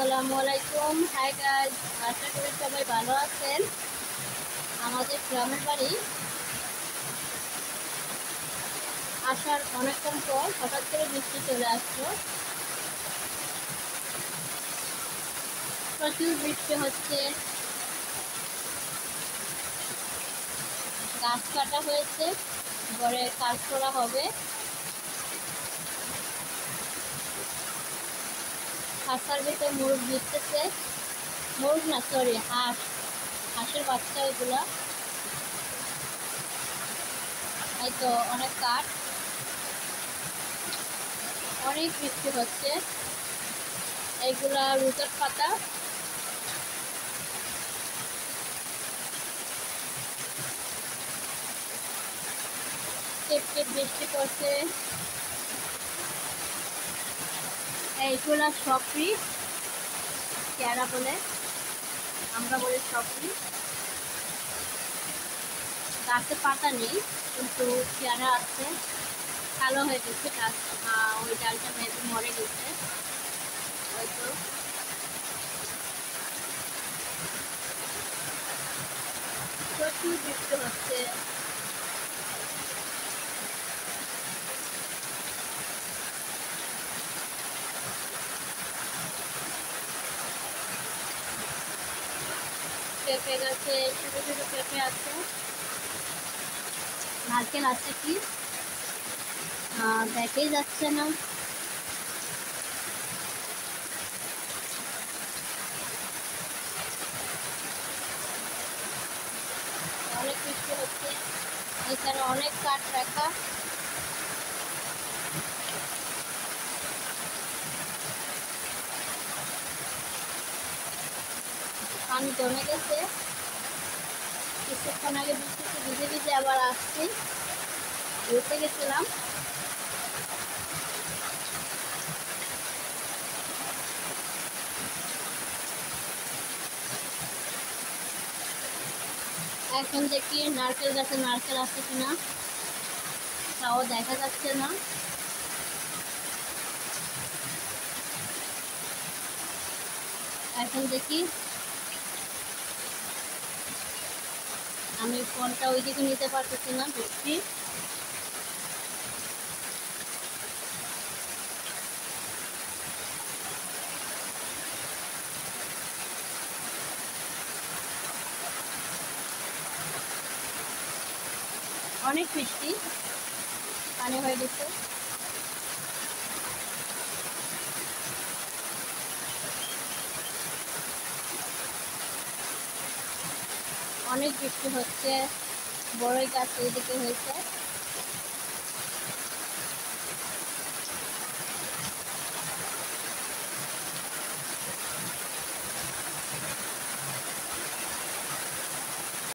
আসসালামু আলাইকুম। Hi guys, আশা করি সবাই ভালো আছেন। আমাদের গ্রামের বাড়ি আসার অনেকক্ষণ পর হঠাৎ করে বৃষ্টি চলে আসলো। প্রচুর বৃষ্টি হচ্ছে, গাছ কাটা হয়েছে, ঘরে কাজ করা হবে। খাসার ভিতরে মুরগ দিতেছে, মুরগ না সরি হাঁস, হাঁসের বাচ্চা এগুলা। এই তো অনেক কাঠ, অনেক বৃষ্টি হচ্ছে। এইগুলা রুটের পাতা, টিপ টিপ বৃষ্টি পড়ছে। এইগুলা সপরি, পেয়ারা বলে, আমরা বলি সপরি। গাছে পাতা নেই কিন্তু পেয়ারা আছে, কালো হয়ে গেছে গাছ। ওই ডালটা মেয়েতে মরে গেছে। হয়তো প্রচুর বৃষ্টি হচ্ছে। পেঁপে গাছে ছোটো ছোটো পেঁপে আছে, নারকেল আছে কি দেখেই যাচ্ছে না। অনেক বৃষ্টি হচ্ছে, এখানে অনেক কাঠ রাখা। পানি জমে গেছে, কিছুক্ষণ আগে বৃষ্টিতে ভিজে ভিজে আবার আসছি, ঘুরতে গেছিলাম। এখন দেখি নারকেল গাছে নারকেল আছে কিনা, তাও দেখা যাচ্ছে না। এখন দেখি, আমি ফোনটা ওইদিকে নিতে পারতেছি না, বৃষ্টি। অনেক বৃষ্টি, পানি হয়ে গেছে। অনেক বৃষ্টি হচ্ছে, বড়ই গাছ ওইদিকে হয়েছে।